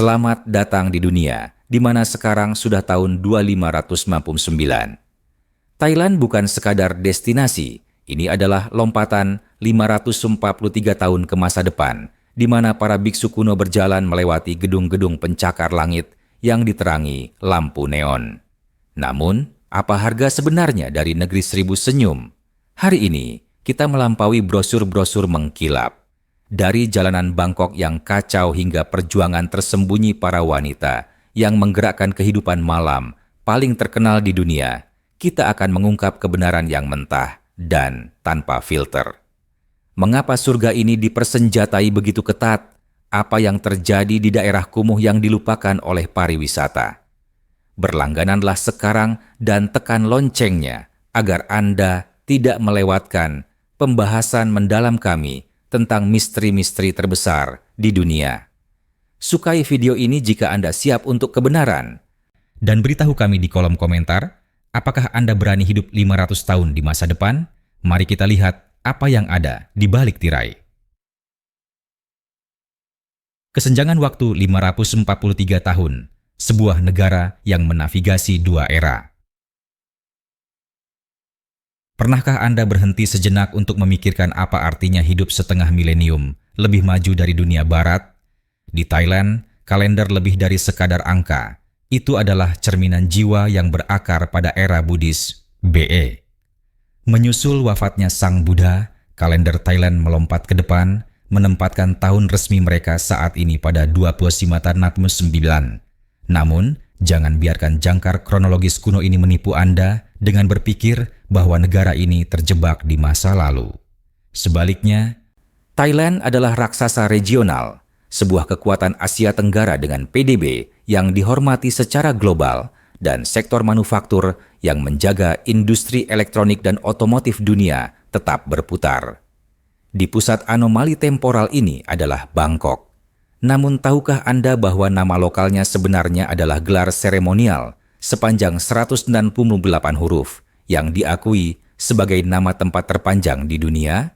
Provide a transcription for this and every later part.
Selamat datang di dunia, di mana sekarang sudah tahun 2559. Thailand bukan sekadar destinasi, ini adalah lompatan 543 tahun ke masa depan, di mana para biksu kuno berjalan melewati gedung-gedung pencakar langit yang diterangi lampu neon. Namun, apa harga sebenarnya dari negeri seribu senyum? Hari ini, kita melampaui brosur-brosur mengkilap. Dari jalanan Bangkok yang kacau hingga perjuangan tersembunyi para wanita yang menggerakkan kehidupan malam paling terkenal di dunia, kita akan mengungkap kebenaran yang mentah dan tanpa filter. Mengapa surga ini dipersenjatai begitu ketat? Apa yang terjadi di daerah kumuh yang dilupakan oleh pariwisata? Berlanggananlah sekarang dan tekan loncengnya agar Anda tidak melewatkan pembahasan mendalam kami tentang misteri-misteri terbesar di dunia. Sukai video ini jika Anda siap untuk kebenaran. Dan beritahu kami di kolom komentar, apakah Anda berani hidup 500 tahun di masa depan? Mari kita lihat apa yang ada di balik tirai. Kesenjangan waktu 543 tahun, sebuah negara yang menavigasi dua era. Pernahkah Anda berhenti sejenak untuk memikirkan apa artinya hidup setengah milenium lebih maju dari dunia barat? Di Thailand, kalender lebih dari sekadar angka. Itu adalah cerminan jiwa yang berakar pada era Buddhis, BE. Menyusul wafatnya Sang Buddha, kalender Thailand melompat ke depan, menempatkan tahun resmi mereka saat ini pada 25 Ternatmus 9. Namun, jangan biarkan jangkar kronologis kuno ini menipu Anda dengan berpikir bahwa negara ini terjebak di masa lalu. Sebaliknya, Thailand adalah raksasa regional, sebuah kekuatan Asia Tenggara dengan PDB yang dihormati secara global dan sektor manufaktur yang menjaga industri elektronik dan otomotif dunia tetap berputar. Di pusat anomali temporal ini adalah Bangkok. Namun tahukah Anda bahwa nama lokalnya sebenarnya adalah gelar seremonial sepanjang 198 huruf yang diakui sebagai nama tempat terpanjang di dunia?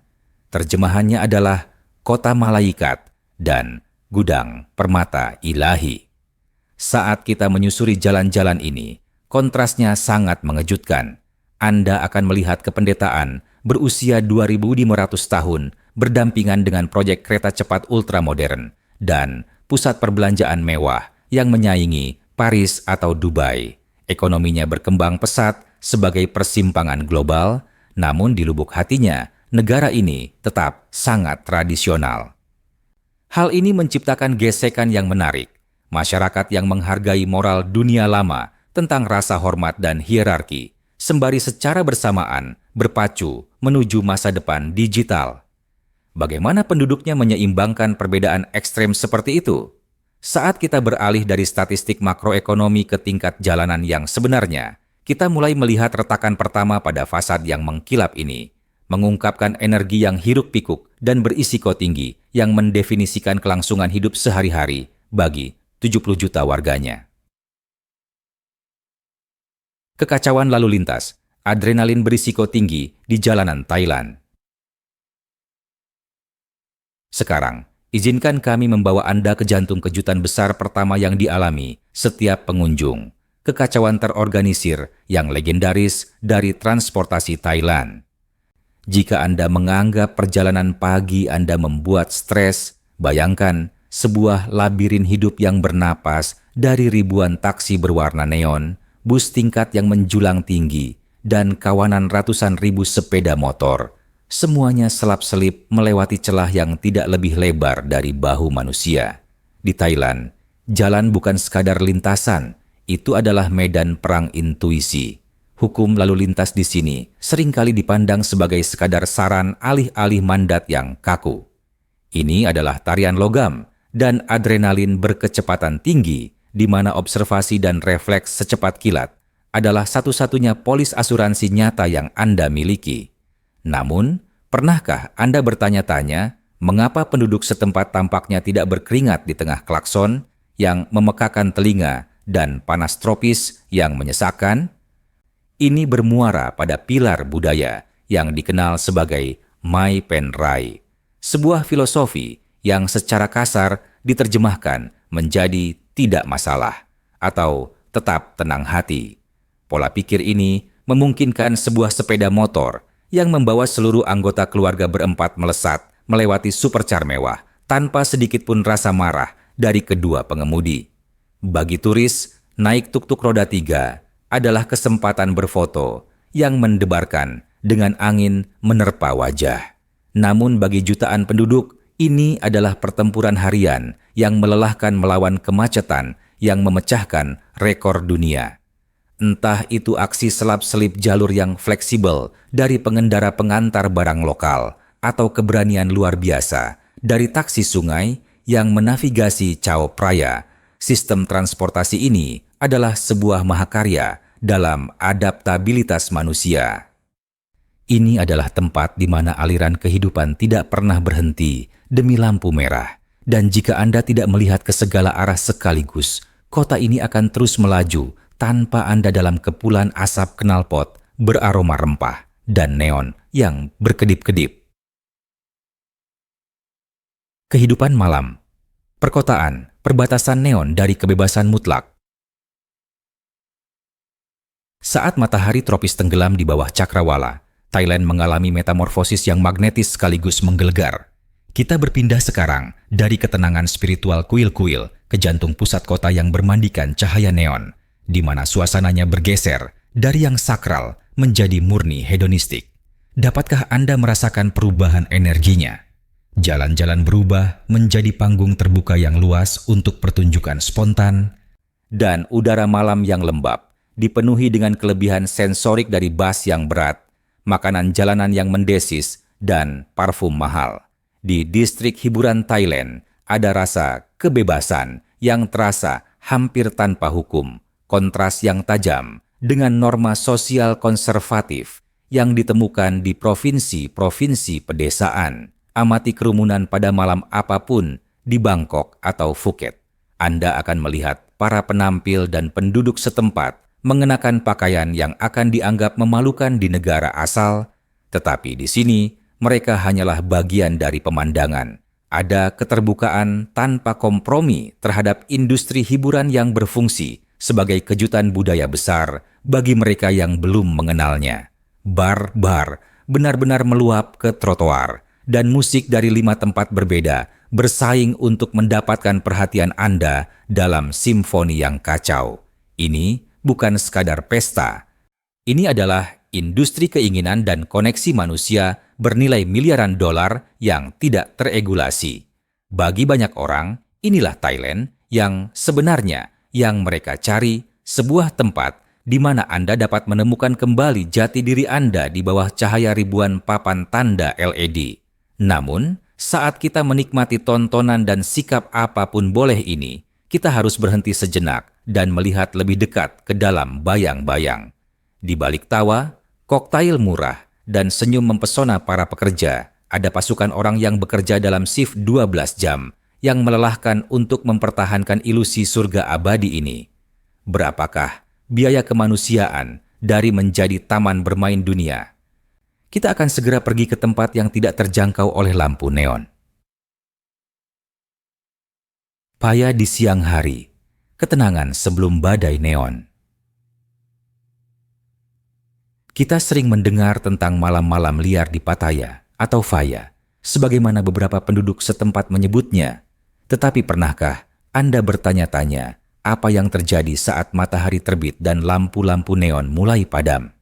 Terjemahannya adalah Kota Malaikat dan Gudang Permata Ilahi. Saat kita menyusuri jalan-jalan ini, kontrasnya sangat mengejutkan. Anda akan melihat kependetaan berusia 2.500 tahun berdampingan dengan proyek kereta cepat ultramodern dan pusat perbelanjaan mewah yang menyaingi Paris atau Dubai. Ekonominya berkembang pesat sebagai persimpangan global, namun di lubuk hatinya, negara ini tetap sangat tradisional. Hal ini menciptakan gesekan yang menarik. Masyarakat yang menghargai moral dunia lama tentang rasa hormat dan hierarki, sembari secara bersamaan berpacu menuju masa depan digital. Bagaimana penduduknya menyeimbangkan perbedaan ekstrem seperti itu? Saat kita beralih dari statistik makroekonomi ke tingkat jalanan yang sebenarnya, kita mulai melihat retakan pertama pada fasad yang mengkilap ini, mengungkapkan energi yang hiruk-pikuk dan berisiko tinggi yang mendefinisikan kelangsungan hidup sehari-hari bagi 70 juta warganya. Kekacauan lalu lintas, adrenalin berisiko tinggi di jalanan Thailand. Sekarang, izinkan kami membawa Anda ke jantung kejutan besar pertama yang dialami setiap pengunjung. Kekacauan terorganisir yang legendaris dari transportasi Thailand. Jika Anda menganggap perjalanan pagi Anda membuat stres, bayangkan sebuah labirin hidup yang bernapas dari ribuan taksi berwarna neon, bus tingkat yang menjulang tinggi, dan kawanan ratusan ribu sepeda motor. Semuanya selap-selip melewati celah yang tidak lebih lebar dari bahu manusia. Di Thailand, jalan bukan sekadar lintasan, itu adalah medan perang intuisi. Hukum lalu lintas di sini seringkali dipandang sebagai sekadar saran alih-alih mandat yang kaku. Ini adalah tarian logam dan adrenalin berkecepatan tinggi, di mana observasi dan refleks secepat kilat adalah satu-satunya polis asuransi nyata yang Anda miliki. Namun, pernahkah Anda bertanya-tanya mengapa penduduk setempat tampaknya tidak berkeringat di tengah klakson yang memekakan telinga dan panas tropis yang menyesakkan? Ini bermuara pada pilar budaya yang dikenal sebagai Mai Pen Rai, sebuah filosofi yang secara kasar diterjemahkan menjadi tidak masalah atau tetap tenang hati. Pola pikir ini memungkinkan sebuah sepeda motor yang membawa seluruh anggota keluarga berempat melesat melewati supercar mewah tanpa sedikit pun rasa marah dari kedua pengemudi. Bagi turis, naik tuk-tuk roda 3 adalah kesempatan berfoto yang mendebarkan dengan angin menerpa wajah. Namun bagi jutaan penduduk, ini adalah pertempuran harian yang melelahkan melawan kemacetan yang memecahkan rekor dunia. Entah itu aksi selap-selip jalur yang fleksibel dari pengendara pengantar barang lokal atau keberanian luar biasa dari taksi sungai yang menavigasi Chao Phraya, sistem transportasi ini adalah sebuah mahakarya dalam adaptabilitas manusia. Ini adalah tempat di mana aliran kehidupan tidak pernah berhenti demi lampu merah. Dan jika Anda tidak melihat ke segala arah sekaligus, kota ini akan terus melaju tanpa Anda dalam kepulan asap knalpot beraroma rempah dan neon yang berkedip-kedip. Kehidupan malam. Perkotaan, perbatasan neon dari kebebasan mutlak. Saat matahari tropis tenggelam di bawah cakrawala, Thailand mengalami metamorfosis yang magnetis sekaligus menggelegar. Kita berpindah sekarang dari ketenangan spiritual kuil-kuil ke jantung pusat kota yang bermandikan cahaya neon, di mana suasananya bergeser dari yang sakral menjadi murni hedonistik. Dapatkah Anda merasakan perubahan energinya? Jalan-jalan berubah menjadi panggung terbuka yang luas untuk pertunjukan spontan, dan udara malam yang lembab dipenuhi dengan kelebihan sensorik dari bass yang berat, makanan jalanan yang mendesis, dan parfum mahal. Di distrik hiburan Thailand, ada rasa kebebasan yang terasa hampir tanpa hukum, kontras yang tajam dengan norma sosial konservatif yang ditemukan di provinsi-provinsi pedesaan. Amati kerumunan pada malam apapun di Bangkok atau Phuket. Anda akan melihat para penampil dan penduduk setempat mengenakan pakaian yang akan dianggap memalukan di negara asal, tetapi di sini mereka hanyalah bagian dari pemandangan. Ada keterbukaan tanpa kompromi terhadap industri hiburan yang berfungsi sebagai kejutan budaya besar bagi mereka yang belum mengenalnya. Bar-bar benar-benar meluap ke trotoar, dan musik dari 5 tempat berbeda bersaing untuk mendapatkan perhatian Anda dalam simfoni yang kacau. Ini bukan sekadar pesta. Ini adalah industri keinginan dan koneksi manusia bernilai miliaran dolar yang tidak teregulasi. Bagi banyak orang, inilah Thailand yang sebenarnya yang mereka cari, sebuah tempat di mana Anda dapat menemukan kembali jati diri Anda di bawah cahaya ribuan papan tanda LED. Namun, saat kita menikmati tontonan dan sikap apapun boleh ini, kita harus berhenti sejenak dan melihat lebih dekat ke dalam bayang-bayang. Di balik tawa, koktail murah, dan senyum mempesona para pekerja, ada pasukan orang yang bekerja dalam shift 12 jam yang melelahkan untuk mempertahankan ilusi surga abadi ini. Berapakah biaya kemanusiaan dari menjadi taman bermain dunia? Kita akan segera pergi ke tempat yang tidak terjangkau oleh lampu neon. Phaya di siang hari, ketenangan sebelum badai neon. Kita sering mendengar tentang malam-malam liar di Pattaya atau Phaya, sebagaimana beberapa penduduk setempat menyebutnya. Tetapi pernahkah Anda bertanya-tanya apa yang terjadi saat matahari terbit dan lampu-lampu neon mulai padam?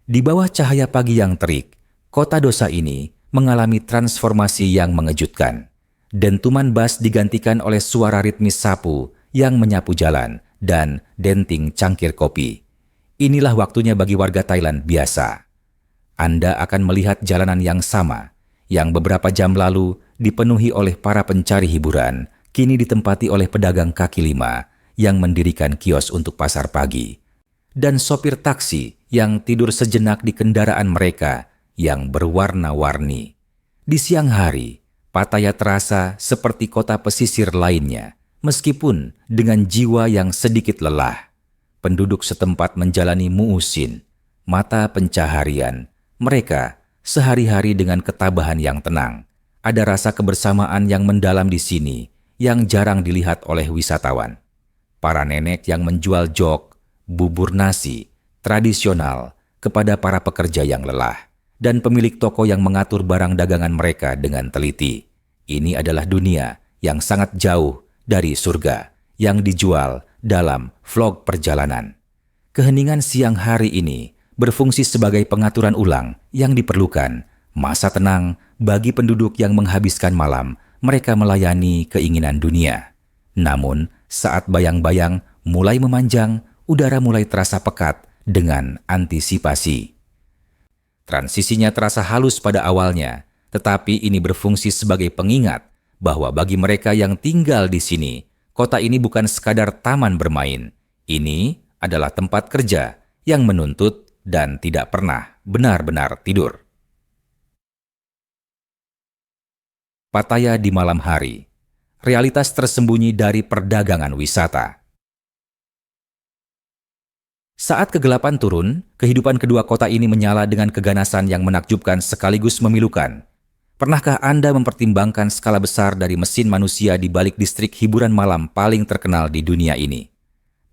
Di bawah cahaya pagi yang terik, kota dosa ini mengalami transformasi yang mengejutkan. Dentuman bass digantikan oleh suara ritmis sapu yang menyapu jalan dan denting cangkir kopi. Inilah waktunya bagi warga Thailand biasa. Anda akan melihat jalanan yang sama, yang beberapa jam lalu dipenuhi oleh para pencari hiburan, kini ditempati oleh pedagang kaki lima yang mendirikan kios untuk pasar pagi, dan sopir taksi yang tidur sejenak di kendaraan mereka yang berwarna-warni. Di siang hari, Pattaya terasa seperti kota pesisir lainnya, meskipun dengan jiwa yang sedikit lelah. Penduduk setempat menjalani mu'usin, mata pencaharian. Mereka sehari-hari dengan ketabahan yang tenang. Ada rasa kebersamaan yang mendalam di sini, yang jarang dilihat oleh wisatawan. Para nenek yang menjual jok, bubur nasi, tradisional kepada para pekerja yang lelah, dan pemilik toko yang mengatur barang dagangan mereka dengan teliti. Ini adalah dunia yang sangat jauh dari surga yang dijual dalam vlog perjalanan. Keheningan siang hari ini berfungsi sebagai pengaturan ulang yang diperlukan, masa tenang bagi penduduk yang menghabiskan malam mereka melayani keinginan dunia. Namun, saat bayang-bayang mulai memanjang, udara mulai terasa pekat dengan antisipasi. Transisinya terasa halus pada awalnya, tetapi ini berfungsi sebagai pengingat bahwa bagi mereka yang tinggal di sini, kota ini bukan sekadar taman bermain. Ini adalah tempat kerja yang menuntut dan tidak pernah benar-benar tidur. Pattaya di malam hari, realitas tersembunyi dari perdagangan wisata. Saat kegelapan turun, kehidupan kedua kota ini menyala dengan keganasan yang menakjubkan sekaligus memilukan. Pernahkah Anda mempertimbangkan skala besar dari mesin manusia di balik distrik hiburan malam paling terkenal di dunia ini?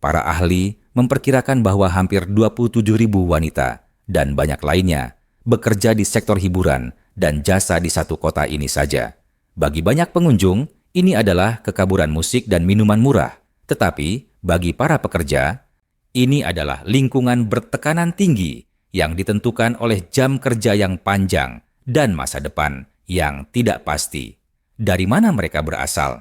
Para ahli memperkirakan bahwa hampir 27.000 wanita dan banyak lainnya bekerja di sektor hiburan dan jasa di satu kota ini saja. Bagi banyak pengunjung, ini adalah kekaburan musik dan minuman murah. Tetapi bagi para pekerja, ini adalah lingkungan bertekanan tinggi yang ditentukan oleh jam kerja yang panjang dan masa depan yang tidak pasti. Dari mana mereka berasal?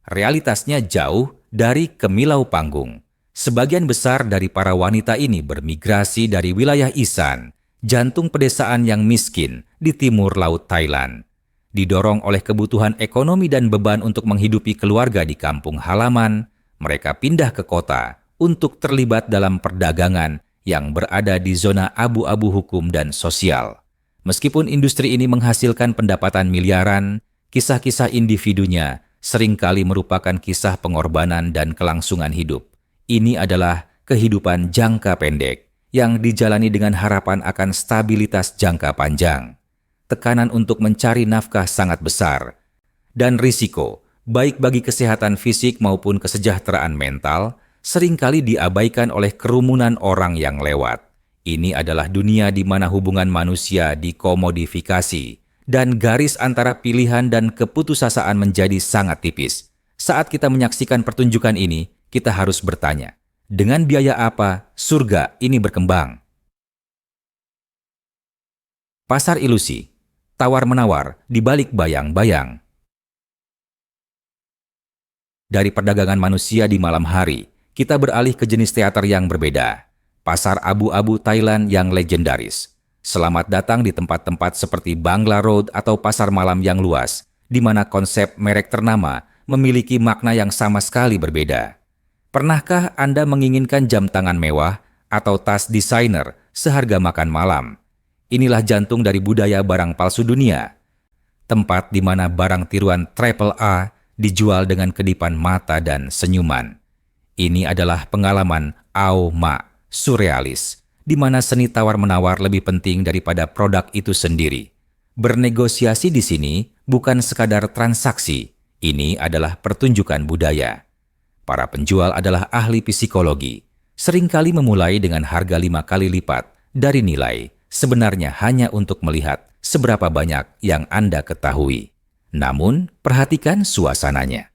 Realitasnya jauh dari kemilau panggung. Sebagian besar dari para wanita ini bermigrasi dari wilayah Isan, jantung pedesaan yang miskin di timur laut Thailand. Didorong oleh kebutuhan ekonomi dan beban untuk menghidupi keluarga di kampung halaman, mereka pindah ke kota untuk terlibat dalam perdagangan yang berada di zona abu-abu hukum dan sosial. Meskipun industri ini menghasilkan pendapatan miliaran, kisah-kisah individunya seringkali merupakan kisah pengorbanan dan kelangsungan hidup. Ini adalah kehidupan jangka pendek yang dijalani dengan harapan akan stabilitas jangka panjang. Tekanan untuk mencari nafkah sangat besar, dan risiko, baik bagi kesehatan fisik maupun kesejahteraan mental, seringkali diabaikan oleh kerumunan orang yang lewat. Ini adalah dunia di mana hubungan manusia dikomodifikasi dan garis antara pilihan dan keputusasaan menjadi sangat tipis. Saat kita menyaksikan pertunjukan ini, kita harus bertanya, dengan biaya apa surga ini berkembang? Pasar ilusi, tawar-menawar di balik bayang-bayang. Dari perdagangan manusia di malam hari, kita beralih ke jenis teater yang berbeda. Pasar abu-abu Thailand yang legendaris. Selamat datang di tempat-tempat seperti Bangla Road atau pasar malam yang luas, di mana konsep merek ternama memiliki makna yang sama sekali berbeda. Pernahkah Anda menginginkan jam tangan mewah atau tas desainer seharga makan malam? Inilah jantung dari budaya barang palsu dunia. Tempat di mana barang tiruan AAA dijual dengan kedipan mata dan senyuman. Ini adalah pengalaman Auma, surrealis, di mana seni tawar-menawar lebih penting daripada produk itu sendiri. Bernegosiasi di sini bukan sekadar transaksi, ini adalah pertunjukan budaya. Para penjual adalah ahli psikologi, seringkali memulai dengan harga 5 kali lipat dari nilai, sebenarnya hanya untuk melihat seberapa banyak yang Anda ketahui. Namun, perhatikan suasananya.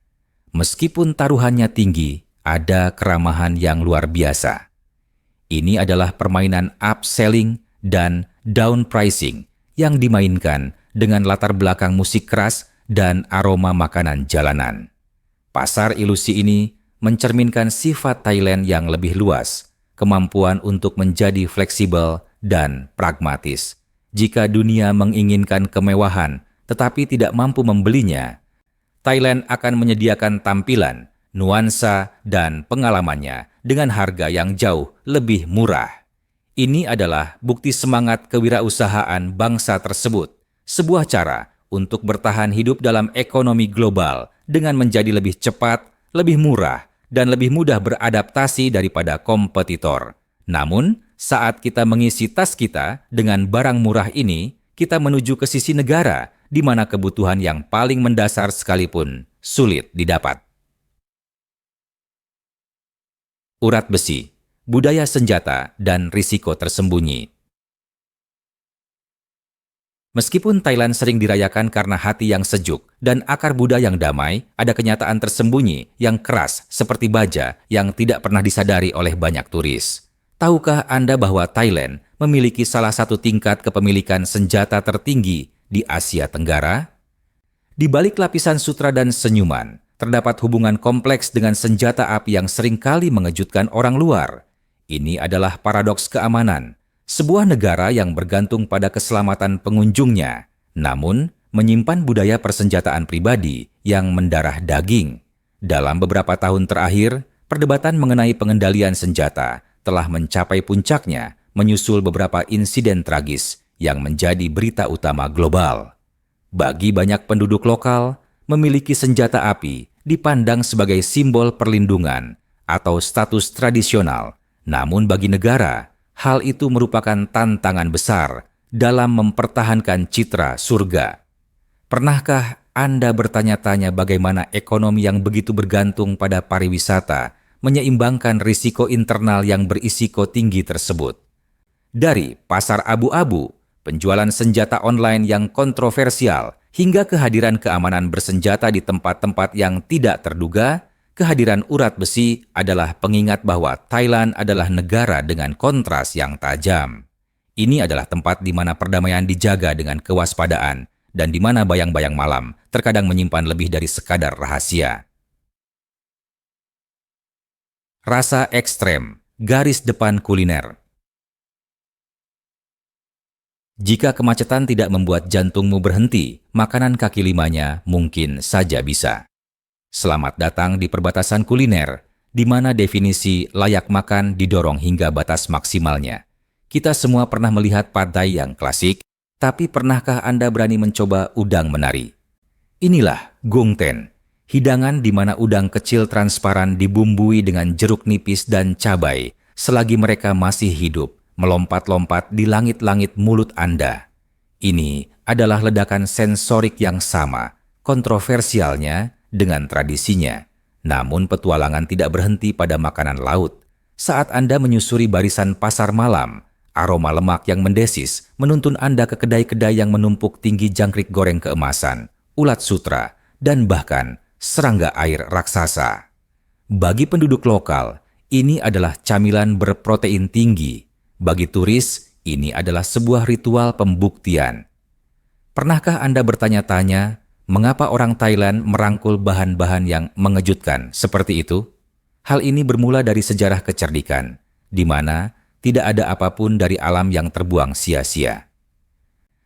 Meskipun taruhannya tinggi, ada keramahan yang luar biasa. Ini adalah permainan upselling dan downpricing yang dimainkan dengan latar belakang musik keras dan aroma makanan jalanan. Pasar ilusi ini mencerminkan sifat Thailand yang lebih luas, kemampuan untuk menjadi fleksibel dan pragmatis. Jika dunia menginginkan kemewahan tetapi tidak mampu membelinya, Thailand akan menyediakan tampilan, nuansa, dan pengalamannya dengan harga yang jauh lebih murah. Ini adalah bukti semangat kewirausahaan bangsa tersebut, sebuah cara untuk bertahan hidup dalam ekonomi global dengan menjadi lebih cepat, lebih murah, dan lebih mudah beradaptasi daripada kompetitor. Namun, saat kita mengisi tas kita dengan barang murah ini, kita menuju ke sisi negara di mana kebutuhan yang paling mendasar sekalipun sulit didapat. Urat besi, budaya senjata, dan risiko tersembunyi. Meskipun Thailand sering dirayakan karena hati yang sejuk dan akar Buddha yang damai, ada kenyataan tersembunyi yang keras seperti baja yang tidak pernah disadari oleh banyak turis. Tahukah Anda bahwa Thailand memiliki salah satu tingkat kepemilikan senjata tertinggi di Asia Tenggara? Di balik lapisan sutra dan senyuman, terdapat hubungan kompleks dengan senjata api yang seringkali mengejutkan orang luar. Ini adalah paradoks keamanan. Sebuah negara yang bergantung pada keselamatan pengunjungnya, namun menyimpan budaya persenjataan pribadi yang mendarah daging. Dalam beberapa tahun terakhir, perdebatan mengenai pengendalian senjata telah mencapai puncaknya menyusul beberapa insiden tragis yang menjadi berita utama global. Bagi banyak penduduk lokal, memiliki senjata api dipandang sebagai simbol perlindungan atau status tradisional, namun bagi negara, hal itu merupakan tantangan besar dalam mempertahankan citra surga. Pernahkah Anda bertanya-tanya bagaimana ekonomi yang begitu bergantung pada pariwisata menyeimbangkan risiko internal yang berisiko tinggi tersebut? Dari pasar abu-abu, penjualan senjata online yang kontroversial, hingga kehadiran keamanan bersenjata di tempat-tempat yang tidak terduga, kehadiran urat besi adalah pengingat bahwa Thailand adalah negara dengan kontras yang tajam. Ini adalah tempat di mana perdamaian dijaga dengan kewaspadaan dan di mana bayang-bayang malam terkadang menyimpan lebih dari sekadar rahasia. Rasa ekstrem, garis depan kuliner. Jika kemacetan tidak membuat jantungmu berhenti, makanan kaki limanya mungkin saja bisa. Selamat datang di perbatasan kuliner, di mana definisi layak makan didorong hingga batas maksimalnya. Kita semua pernah melihat pad thai yang klasik, tapi pernahkah Anda berani mencoba udang menari? Inilah gung ten, hidangan di mana udang kecil transparan dibumbui dengan jeruk nipis dan cabai, selagi mereka masih hidup, melompat-lompat di langit-langit mulut Anda. Ini adalah ledakan sensorik yang sama, kontroversialnya, dengan tradisinya. Namun petualangan tidak berhenti pada makanan laut. Saat Anda menyusuri barisan pasar malam, aroma lemak yang mendesis menuntun Anda ke kedai-kedai yang menumpuk tinggi jangkrik goreng keemasan, ulat sutra, dan bahkan serangga air raksasa. Bagi penduduk lokal, ini adalah camilan berprotein tinggi. Bagi turis, ini adalah sebuah ritual pembuktian. Pernahkah Anda bertanya-tanya, mengapa orang Thailand merangkul bahan-bahan yang mengejutkan seperti itu? Hal ini bermula dari sejarah kecerdikan, di mana tidak ada apapun dari alam yang terbuang sia-sia.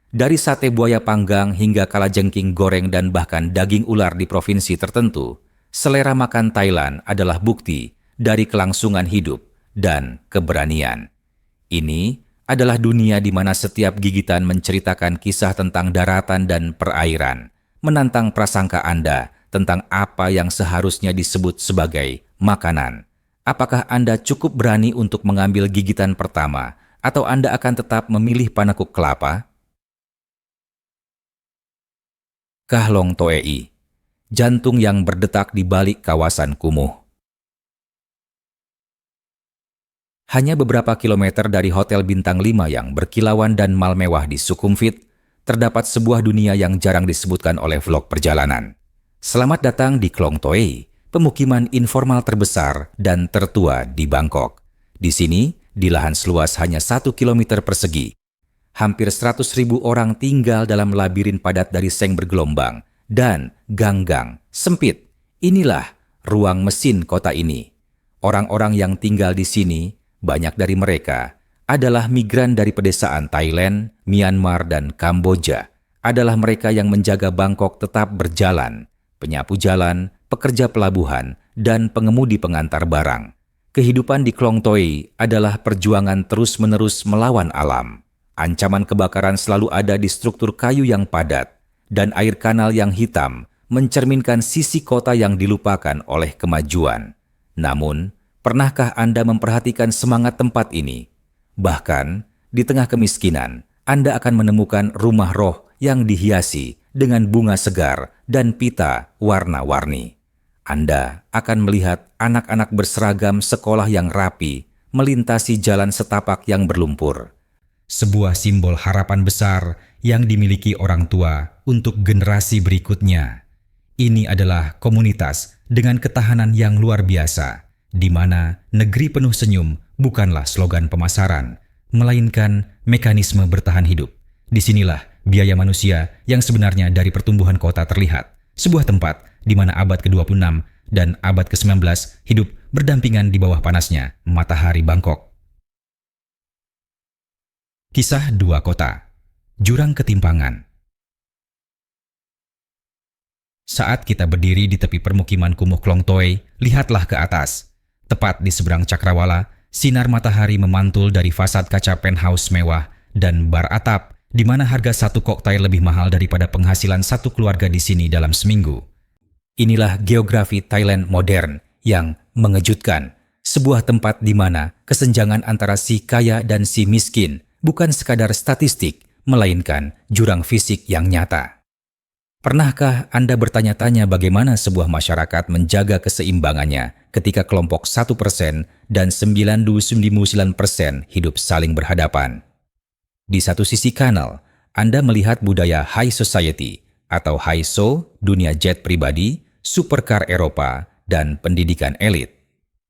Dari sate buaya panggang hingga kalajengking goreng dan bahkan daging ular di provinsi tertentu, selera makan Thailand adalah bukti dari kelangsungan hidup dan keberanian. Ini adalah dunia di mana setiap gigitan menceritakan kisah tentang daratan dan perairan, menantang prasangka Anda tentang apa yang seharusnya disebut sebagai makanan. Apakah Anda cukup berani untuk mengambil gigitan pertama, atau Anda akan tetap memilih panekuk kelapa? Kahlong Toei, jantung yang berdetak di balik kawasan kumuh. Hanya beberapa kilometer dari Hotel Bintang 5 yang berkilauan dan mal mewah di Sukhumvit, terdapat sebuah dunia yang jarang disebutkan oleh vlog perjalanan. Selamat datang di Klong Toei, pemukiman informal terbesar dan tertua di Bangkok. Di sini, di lahan seluas hanya 1 kilometer persegi, hampir 100.000 orang tinggal dalam labirin padat dari seng bergelombang dan gang-gang sempit. Inilah ruang mesin kota ini. Orang-orang yang tinggal di sini, banyak dari mereka adalah migran dari pedesaan Thailand, Myanmar, dan Kamboja. Adalah mereka yang menjaga Bangkok tetap berjalan, penyapu jalan, pekerja pelabuhan, dan pengemudi pengantar barang. Kehidupan di Klong Toei adalah perjuangan terus-menerus melawan alam. Ancaman kebakaran selalu ada di struktur kayu yang padat, dan air kanal yang hitam mencerminkan sisi kota yang dilupakan oleh kemajuan. Namun, pernahkah Anda memperhatikan semangat tempat ini? Bahkan, di tengah kemiskinan, Anda akan menemukan rumah roh yang dihiasi dengan bunga segar dan pita warna-warni. Anda akan melihat anak-anak berseragam sekolah yang rapi melintasi jalan setapak yang berlumpur. Sebuah simbol harapan besar yang dimiliki orang tua untuk generasi berikutnya. Ini adalah komunitas dengan ketahanan yang luar biasa, di mana negeri penuh senyum bukanlah slogan pemasaran, melainkan mekanisme bertahan hidup. Disinilah biaya manusia yang sebenarnya dari pertumbuhan kota terlihat. Sebuah tempat di mana abad ke-26 dan abad ke-19 hidup berdampingan di bawah panasnya matahari Bangkok. Kisah dua kota, jurang ketimpangan. Saat kita berdiri di tepi permukiman kumuh Klong Toei, lihatlah ke atas. Tepat di seberang cakrawala, sinar matahari memantul dari fasad kaca penthouse mewah dan bar atap, di mana harga satu koktail lebih mahal daripada penghasilan satu keluarga di sini dalam seminggu. Inilah geografi Thailand modern yang mengejutkan. Sebuah tempat di mana kesenjangan antara si kaya dan si miskin bukan sekadar statistik, melainkan jurang fisik yang nyata. Pernahkah Anda bertanya-tanya bagaimana sebuah masyarakat menjaga keseimbangannya ketika kelompok 1% dan 99% hidup saling berhadapan? Di satu sisi kanal, Anda melihat budaya high society atau high so, dunia jet pribadi, supercar Eropa, dan pendidikan elit.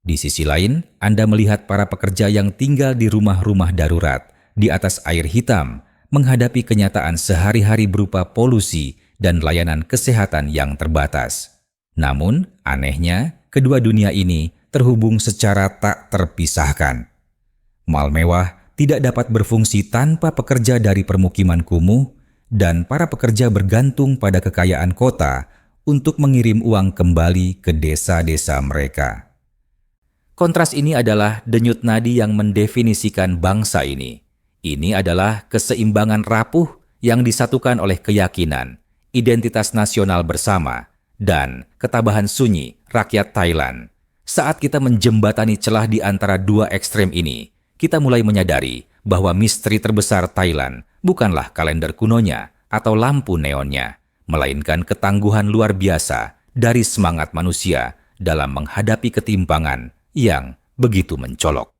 Di sisi lain, Anda melihat para pekerja yang tinggal di rumah-rumah darurat di atas air hitam, menghadapi kenyataan sehari-hari berupa polusi dan layanan kesehatan yang terbatas. Namun, anehnya, kedua dunia ini terhubung secara tak terpisahkan. Mal mewah tidak dapat berfungsi tanpa pekerja dari permukiman kumuh, dan para pekerja bergantung pada kekayaan kota untuk mengirim uang kembali ke desa-desa mereka. Kontras ini adalah denyut nadi yang mendefinisikan bangsa ini. Ini adalah keseimbangan rapuh yang disatukan oleh keyakinan, identitas nasional bersama, dan ketabahan sunyi rakyat Thailand. Saat kita menjembatani celah di antara dua ekstrem ini, kita mulai menyadari bahwa misteri terbesar Thailand bukanlah kalender kunonya atau lampu neonnya, melainkan ketangguhan luar biasa dari semangat manusia dalam menghadapi ketimpangan yang begitu mencolok.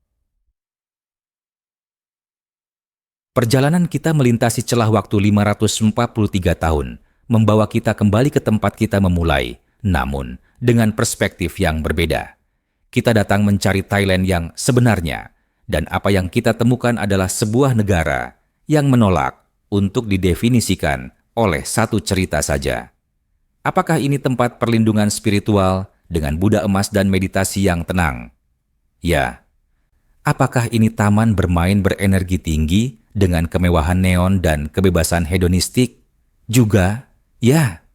Perjalanan kita melintasi celah waktu 543 tahun, membawa kita kembali ke tempat kita memulai, namun dengan perspektif yang berbeda. Kita datang mencari Thailand yang sebenarnya, dan apa yang kita temukan adalah sebuah negara yang menolak untuk didefinisikan oleh satu cerita saja. Apakah ini tempat perlindungan spiritual dengan Buddha emas dan meditasi yang tenang? Ya. Apakah ini taman bermain berenergi tinggi dengan kemewahan neon dan kebebasan hedonistik? Juga, ya.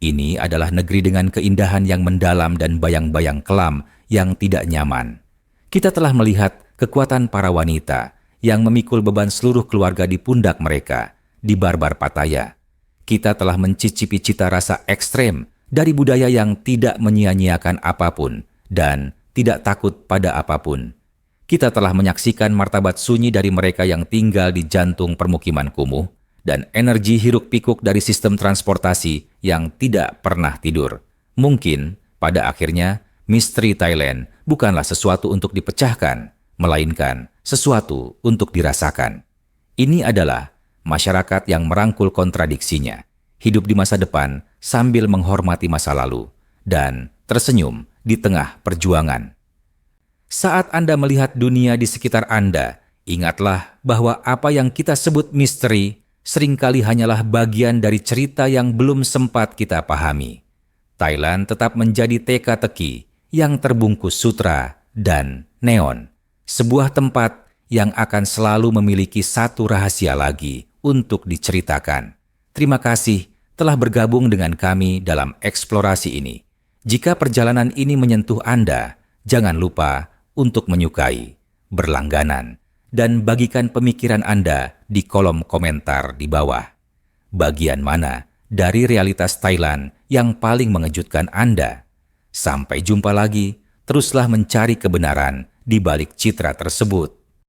Ini adalah negeri dengan keindahan yang mendalam dan bayang-bayang kelam yang tidak nyaman. Kita telah melihat kekuatan para wanita yang memikul beban seluruh keluarga di pundak mereka di bar-bar Pattaya. Kita telah mencicipi cita rasa ekstrem dari budaya yang tidak menyia-nyiakan apapun dan tidak takut pada apapun. Kita telah menyaksikan martabat sunyi dari mereka yang tinggal di jantung permukiman kumuh dan energi hiruk-pikuk dari sistem transportasi yang tidak pernah tidur. Mungkin pada akhirnya misteri Thailand bukanlah sesuatu untuk dipecahkan, melainkan sesuatu untuk dirasakan. Ini adalah masyarakat yang merangkul kontradiksinya, hidup di masa depan sambil menghormati masa lalu, dan tersenyum di tengah perjuangan. Saat Anda melihat dunia di sekitar Anda, ingatlah bahwa apa yang kita sebut misteri seringkali hanyalah bagian dari cerita yang belum sempat kita pahami. Thailand tetap menjadi teka-teki yang terbungkus sutra dan neon. Sebuah tempat yang akan selalu memiliki satu rahasia lagi untuk diceritakan. Terima kasih telah bergabung dengan kami dalam eksplorasi ini. Jika perjalanan ini menyentuh Anda, jangan lupa untuk menyukai, berlangganan, dan bagikan pemikiran Anda di kolom komentar di bawah. Bagian mana dari realitas Thailand yang paling mengejutkan Anda? Sampai jumpa lagi, teruslah mencari kebenaran di balik citra tersebut.